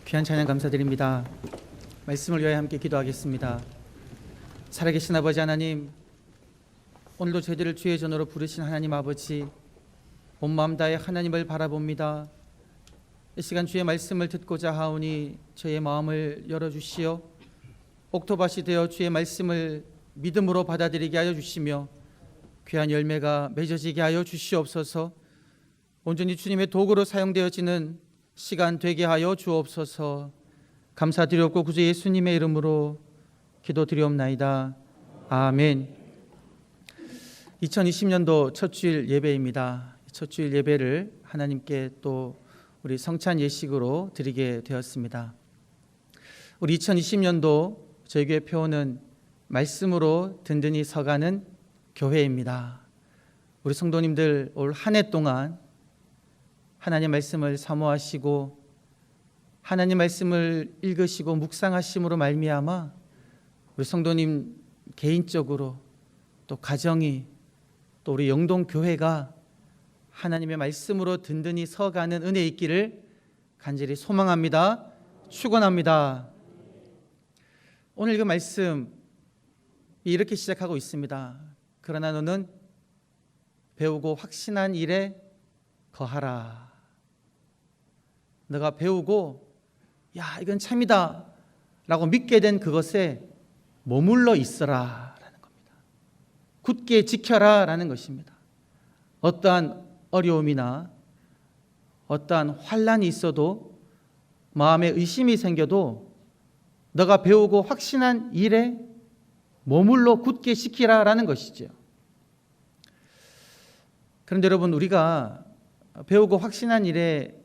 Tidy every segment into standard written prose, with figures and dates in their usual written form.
귀한 찬양 감사드립니다. 말씀을 위하여 함께 기도하겠습니다. 살아계신 아버지 하나님, 오늘도 저희들을 주의 전으로 부르신 하나님 아버지, 온 마음 다해 하나님을 바라봅니다. 이 시간 주의 말씀을 듣고자 하오니 저의 마음을 열어주시어 옥토밭이 되어 주의 말씀을 믿음으로 받아들이게 하여 주시며 귀한 열매가 맺어지게 하여 주시옵소서. 온전히 주님의 도구로 사용되어지는 시간 되게 하여 주옵소서. 감사드렸고 구주 예수님의 이름으로 기도드리옵나이다. 아멘. 2020년도 첫 주일 예배입니다. 첫 주일 예배를 하나님께 또 우리 성찬 예식으로 드리게 되었습니다. 우리 2020년도 저희 교회 표어는 말씀으로 든든히 서가는 교회입니다. 우리 성도님들 올 한 해 동안 하나님 말씀을 사모하시고 하나님 말씀을 읽으시고 묵상하심으로 말미암아 우리 성도님 개인적으로 또 가정이 또 우리 영동교회가 하나님의 말씀으로 든든히 서가는 은혜 있기를 간절히 소망합니다. 축원합니다. 오늘 그 말씀 이렇게 시작하고 있습니다. 그러나 너는 배우고 확신한 일에 거하라. 너가 배우고 야 이건 참이다 라고 믿게 된 그것에 머물러 있어라 라는 겁니다. 굳게 지켜라 라는 것입니다. 어떠한 어려움이나 어떠한 환난이 있어도 마음에 의심이 생겨도 너가 배우고 확신한 일에 머물러 굳게 지키라 라는 것이죠. 그런데 여러분, 우리가 배우고 확신한 일에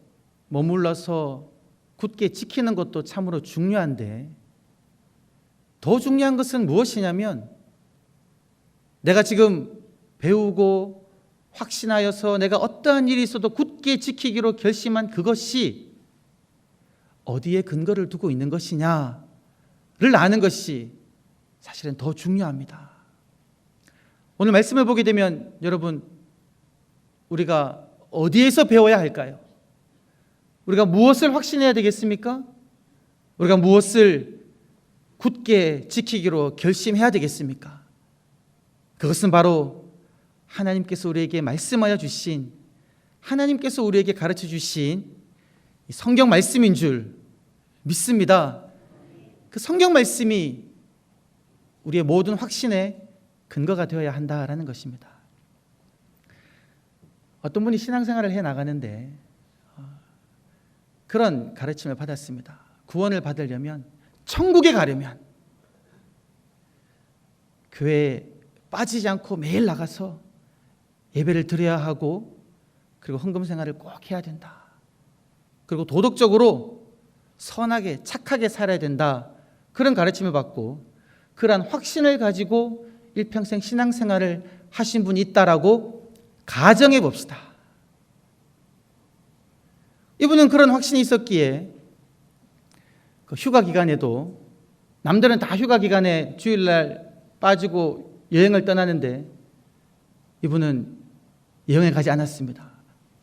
머물러서 굳게 지키는 것도 참으로 중요한데 더 중요한 것은 무엇이냐면 내가 지금 배우고 확신하여서 내가 어떠한 일이 있어도 굳게 지키기로 결심한 그것이 어디에 근거를 두고 있는 것이냐를 아는 것이 사실은 더 중요합니다. 오늘 말씀을 보게 되면 여러분, 우리가 어디에서 배워야 할까요? 우리가 무엇을 확신해야 되겠습니까? 우리가 무엇을 굳게 지키기로 결심해야 되겠습니까? 그것은 바로 하나님께서 우리에게 말씀하여 주신, 하나님께서 우리에게 가르쳐 주신 성경 말씀인 줄 믿습니다. 그 성경 말씀이 우리의 모든 확신의 근거가 되어야 한다라는 것입니다. 어떤 분이 신앙생활을 해 나가는데 그런 가르침을 받았습니다. 구원을 받으려면, 천국에 가려면 교회에 빠지지 않고 매일 나가서 예배를 드려야 하고, 그리고 헌금 생활을 꼭 해야 된다. 그리고 도덕적으로 선하게 착하게 살아야 된다. 그런 가르침을 받고 그러한 확신을 가지고 일평생 신앙생활을 하신 분이 있다라고 가정해 봅시다. 이분은 그런 확신이 있었기에 그 휴가 기간에도, 남들은 다 휴가 기간에 주일날 빠지고 여행을 떠나는데 이분은 여행에 가지 않았습니다.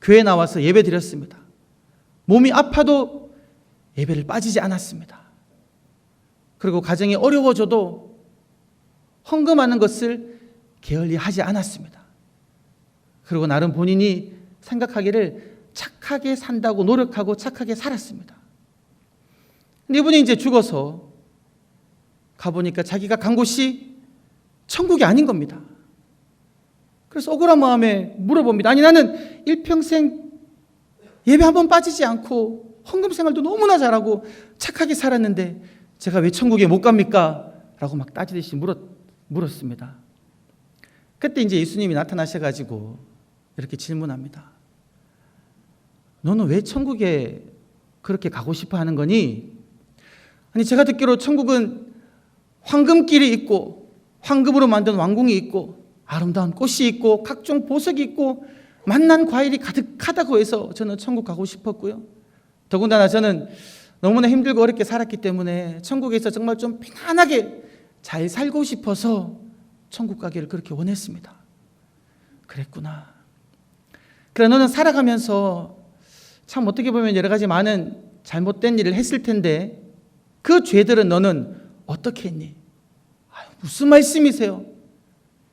교회에 나와서 예배 드렸습니다. 몸이 아파도 예배를 빠지지 않았습니다. 그리고 가정이 어려워져도 헌금하는 것을 게을리 하지 않았습니다. 그리고 나름 본인이 생각하기를 착하게 산다고 노력하고 착하게 살았습니다. 근데 이분이 이제 죽어서 가보니까 자기가 간 곳이 천국이 아닌 겁니다. 그래서 억울한 마음에 물어봅니다. 아니, 나는 일평생 예배 한번 빠지지 않고 헌금 생활도 너무나 잘하고 착하게 살았는데 제가 왜 천국에 못 갑니까? 라고 막 따지듯이 물었습니다. 그때 이제 예수님이 나타나셔가지고 이렇게 질문합니다. 너는 왜 천국에 그렇게 가고 싶어 하는 거니? 아니, 제가 듣기로 천국은 황금길이 있고 황금으로 만든 왕궁이 있고 아름다운 꽃이 있고 각종 보석이 있고 맛난 과일이 가득하다고 해서 저는 천국 가고 싶었고요. 더군다나 저는 너무나 힘들고 어렵게 살았기 때문에 천국에서 정말 좀 편안하게 잘 살고 싶어서 천국 가기를 그렇게 원했습니다. 그랬구나. 그래, 너는 살아가면서 참 어떻게 보면 여러 가지 많은 잘못된 일을 했을 텐데 그 죄들은 너는 어떻게 했니? 무슨 말씀이세요?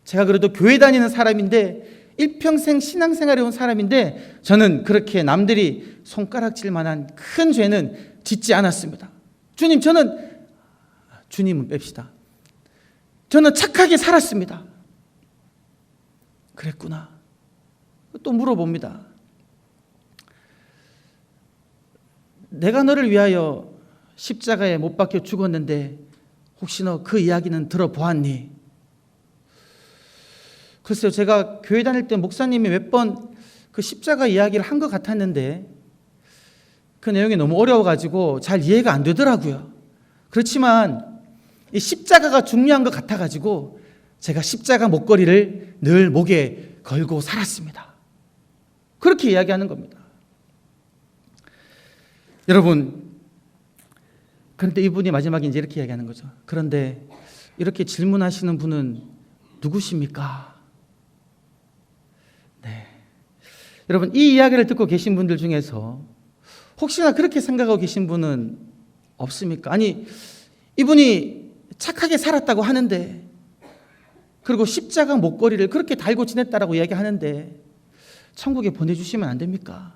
제가 그래도 교회 다니는 사람인데 일평생 신앙생활해 온 사람인데 저는 그렇게 남들이 손가락질 만한 큰 죄는 짓지 않았습니다. 주님은 뺍시다. 저는 착하게 살았습니다. 그랬구나. 또 물어봅니다. 내가 너를 위하여 십자가에 못 박혀 죽었는데 혹시 너 그 이야기는 들어보았니? 글쎄요, 제가 교회 다닐 때 목사님이 몇 번 그 십자가 이야기를 한 것 같았는데 그 내용이 너무 어려워가지고 잘 이해가 안 되더라고요. 그렇지만 이 십자가가 중요한 것 같아가지고 제가 십자가 목걸이를 늘 목에 걸고 살았습니다. 그렇게 이야기하는 겁니다. 여러분, 그런데 이분이 마지막에 이제 이렇게 이야기하는 거죠. 그런데 이렇게 질문하시는 분은 누구십니까? 네. 여러분, 이 이야기를 듣고 계신 분들 중에서 혹시나 그렇게 생각하고 계신 분은 없습니까? 아니, 이분이 착하게 살았다고 하는데, 그리고 십자가 목걸이를 그렇게 달고 지냈다라고 이야기하는데 천국에 보내주시면 안 됩니까?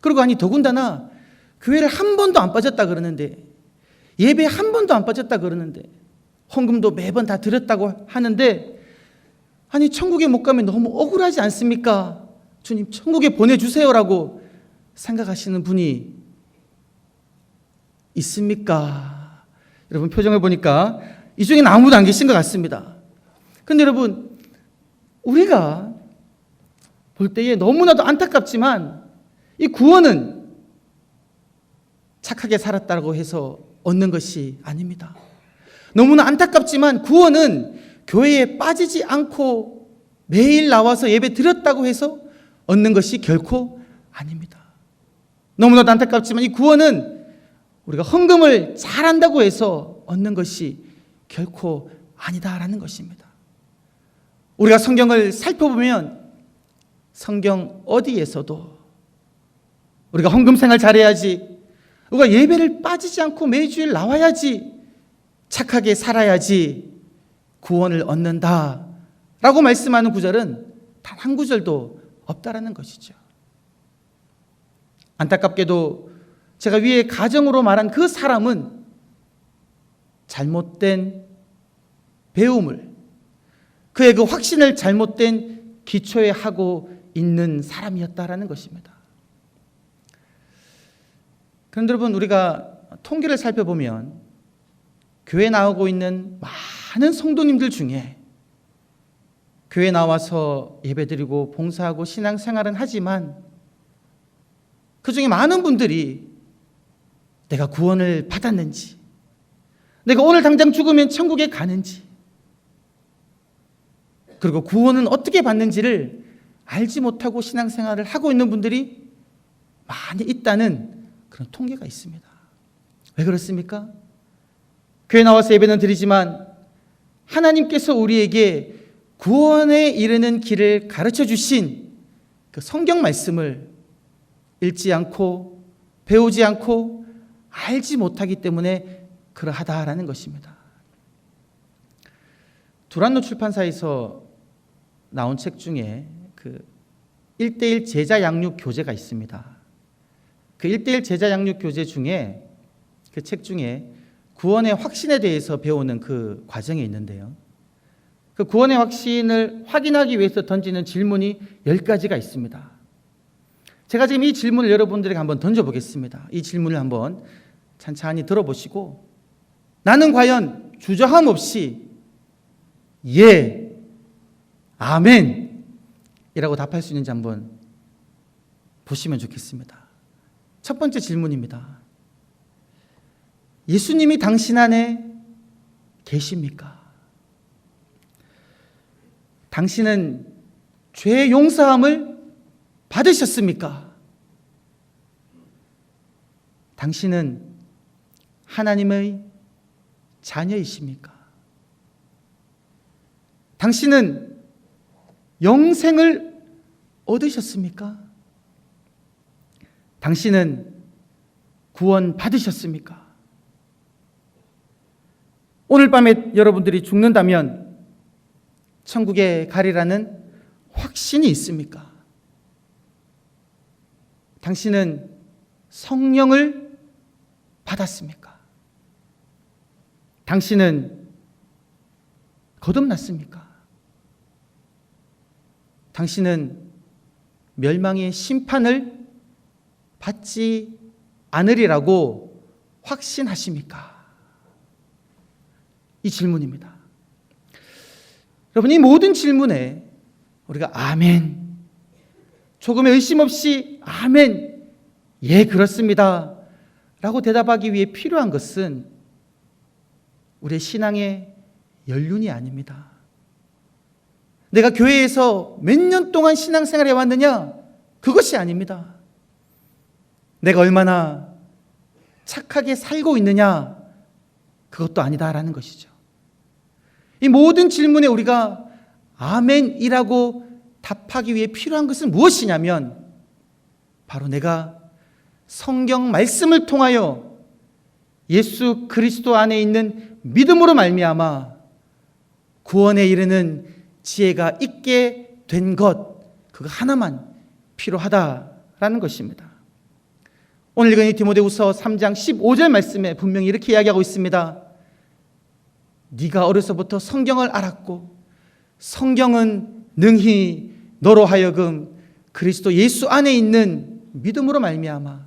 그리고 아니, 더군다나 교회를 한 번도 안 빠졌다 그러는데, 예배 한 번도 안 빠졌다 그러는데, 헌금도 매번 다 드렸다고 하는데, 아니 천국에 못 가면 너무 억울하지 않습니까? 주님 천국에 보내주세요라고 생각하시는 분이 있습니까? 여러분 표정을 보니까 이 중에는 아무도 안 계신 것 같습니다. 그런데 여러분, 우리가 볼 때에 너무나도 안타깝지만 이 구원은 착하게 살았다고 해서 얻는 것이 아닙니다. 너무나 안타깝지만 구원은 교회에 빠지지 않고 매일 나와서 예배 드렸다고 해서 얻는 것이 결코 아닙니다. 너무나도 안타깝지만 이 구원은 우리가 헌금을 잘한다고 해서 얻는 것이 결코 아니다라는 것입니다. 우리가 성경을 살펴보면 성경 어디에서도 우리가 헌금 생활 잘해야지, 우리가 예배를 빠지지 않고 매주일 나와야지, 착하게 살아야지 구원을 얻는다라고 말씀하는 구절은 단 한 구절도 없다라는 것이죠. 안타깝게도 제가 위에 가정으로 말한 그 사람은 잘못된 배움을, 그의 그 확신을 잘못된 기초에 하고 있는 사람이었다라는 것입니다. 그런데 여러분, 우리가 통계를 살펴보면 교회에 나오고 있는 많은 성도님들 중에 교회 나와서 예배드리고 봉사하고 신앙생활은 하지만 그 중에 많은 분들이 내가 구원을 받았는지, 내가 오늘 당장 죽으면 천국에 가는지, 그리고 구원은 어떻게 받는지를 알지 못하고 신앙생활을 하고 있는 분들이 많이 있다는 그런 통계가 있습니다. 왜 그렇습니까? 교회 나와서 예배는 드리지만 하나님께서 우리에게 구원에 이르는 길을 가르쳐 주신 그 성경 말씀을 읽지 않고 배우지 않고 알지 못하기 때문에 그러하다라는 것입니다. 두란노 출판사에서 나온 책 중에 그 1:1 제자 양육 교재가 있습니다. 그 1:1 제자 양육 교재 중에 그 책 중에 구원의 확신에 대해서 배우는 그 과정이 있는데요. 그 구원의 확신을 확인하기 위해서 던지는 질문이 10가지가 있습니다. 제가 지금 이 질문을 여러분들에게 한번 던져보겠습니다. 이 질문을 한번 찬찬히 들어보시고 나는 과연 주저함 없이 예, 아멘 이라고 답할 수 있는지 한번 보시면 좋겠습니다. 첫 번째 질문입니다. 예수님이 당신 안에 계십니까? 당신은 죄 용서함을 받으셨습니까? 당신은 하나님의 자녀이십니까? 당신은 영생을 얻으셨습니까? 당신은 구원 받으셨습니까? 오늘 밤에 여러분들이 죽는다면 천국에 가리라는 확신이 있습니까? 당신은 성령을 받았습니까? 당신은 거듭났습니까? 당신은 멸망의 심판을 받지 않으리라고 확신하십니까? 이 질문입니다. 여러분, 이 모든 질문에 우리가 아멘, 조금의 의심 없이 아멘, 예, 그렇습니다 라고 대답하기 위해 필요한 것은 우리의 신앙의 연륜이 아닙니다. 내가 교회에서 몇 년 동안 신앙생활을 해왔느냐? 그것이 아닙니다. 내가 얼마나 착하게 살고 있느냐? 그것도 아니다라는 것이죠. 이 모든 질문에 우리가 아멘이라고 답하기 위해 필요한 것은 무엇이냐면 바로 내가 성경 말씀을 통하여 예수 그리스도 안에 있는 믿음으로 말미암아 구원에 이르는 지혜가 있게 된 것, 그거 하나만 필요하다라는 것입니다. 오늘 읽은 이 디모데후서 3장 15절 말씀에 분명히 이렇게 이야기하고 있습니다. 네가 어려서부터 성경을 알았고 성경은 능히 너로 하여금 그리스도 예수 안에 있는 믿음으로 말미암아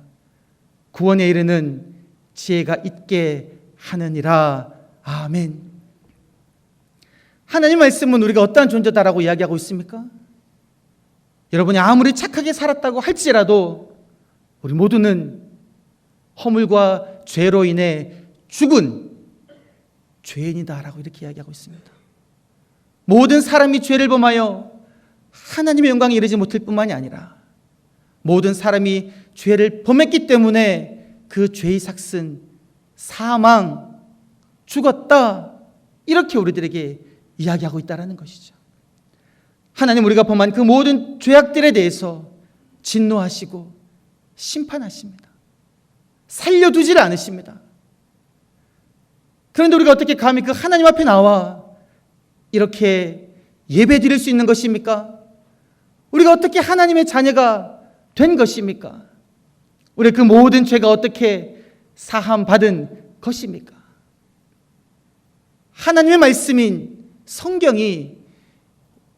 구원에 이르는 지혜가 있게 하느니라. 아멘. 하나님 말씀은 우리가 어떠한 존재다라고 이야기하고 있습니까? 여러분이 아무리 착하게 살았다고 할지라도 우리 모두는 허물과 죄로 인해 죽은 죄인이다라고 이렇게 이야기하고 있습니다. 모든 사람이 죄를 범하여 하나님의 영광에 이르지 못할 뿐만이 아니라 모든 사람이 죄를 범했기 때문에 그 죄의 삭은 사망, 죽었다, 이렇게 우리들에게 이야기하고 있다는 것이죠. 하나님, 우리가 범한 그 모든 죄악들에 대해서 진노하시고 심판하십니다. 살려두질 않으십니다. 그런데 우리가 어떻게 감히 그 하나님 앞에 나와 이렇게 예배 드릴 수 있는 것입니까? 우리가 어떻게 하나님의 자녀가 된 것입니까? 우리 그 모든 죄가 어떻게 사함 받은 것입니까? 하나님의 말씀인 성경이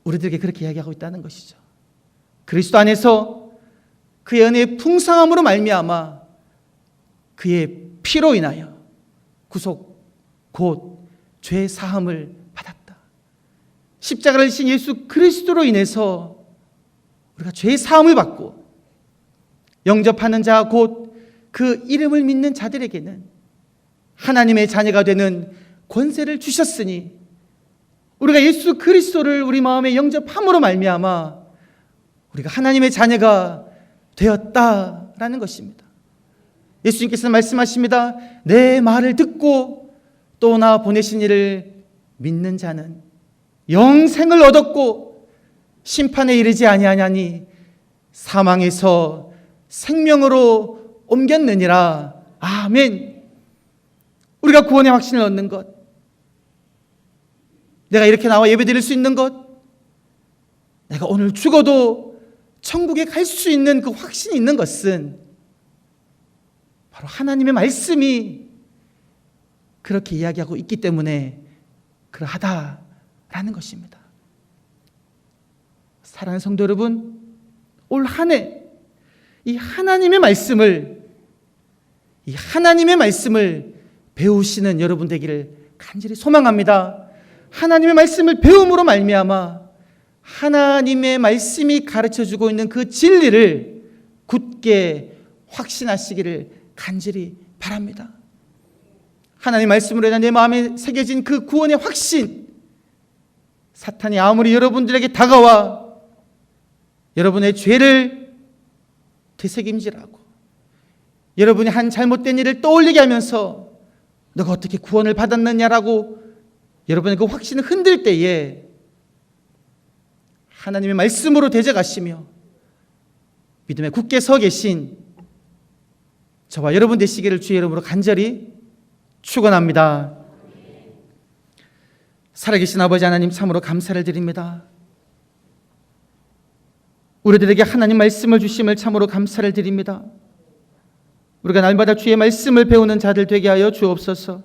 우리들에게 그렇게 이야기하고 있다는 것이죠. 그리스도 안에서 그의 은혜의 풍성함으로 말미암아 그의 피로 인하여 구속 곧 죄 사함을 받았다. 십자가를 지신 예수 그리스도로 인해서 우리가 죄 사함을 받고 영접하는 자 곧 그 이름을 믿는 자들에게는 하나님의 자녀가 되는 권세를 주셨으니 우리가 예수 그리스도를 우리 마음에 영접함으로 말미암아 우리가 하나님의 자녀가 되었다라는 것입니다. 예수님께서 말씀하십니다. 내 말을 듣고 또 나 보내신 이를 믿는 자는 영생을 얻었고 심판에 이르지 아니하냐니 사망에서 생명으로 옮겼느니라. 아멘. 우리가 구원의 확신을 얻는 것, 내가 이렇게 나와 예배드릴 수 있는 것, 내가 오늘 죽어도 천국에 갈 수 있는 그 확신이 있는 것은 바로 하나님의 말씀이 그렇게 이야기하고 있기 때문에 그러하다라는 것입니다. 사랑하는 성도 여러분, 올 한 해 이 하나님의 말씀을 배우시는 여러분 되기를 간절히 소망합니다. 하나님의 말씀을 배움으로 말미암아 하나님의 말씀이 가르쳐주고 있는 그 진리를 굳게 확신하시기를 간절히 바랍니다. 하나님의 말씀으로 인한 내 마음에 새겨진 그 구원의 확신, 사탄이 아무리 여러분들에게 다가와 여러분의 죄를 되새김질하고 여러분이 한 잘못된 일을 떠올리게 하면서 너가 어떻게 구원을 받았느냐라고 여러분의 그 확신을 흔들 때에 하나님의 말씀으로 대적하시며 믿음에 굳게 서 계신 저와 여러분 되시기를 주의 이름으로 간절히 축원합니다. 살아계신 아버지 하나님, 참으로 감사를 드립니다. 우리들에게 하나님 말씀을 주심을 참으로 감사를 드립니다. 우리가 날마다 주의 말씀을 배우는 자들 되게 하여 주옵소서.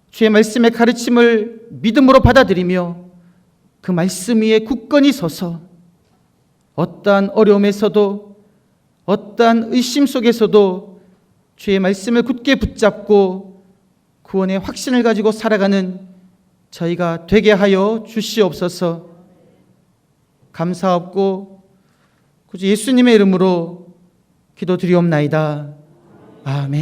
주의 말씀의 가르침을 믿음으로 받아들이며 그 말씀 위에 굳건히 서서 어떠한 어려움에서도 어떠한 의심 속에서도 주의 말씀을 굳게 붙잡고 구원의 확신을 가지고 살아가는 저희가 되게 하여 주시옵소서. 감사하옵고 구주 예수님의 이름으로 기도드리옵나이다. 아멘.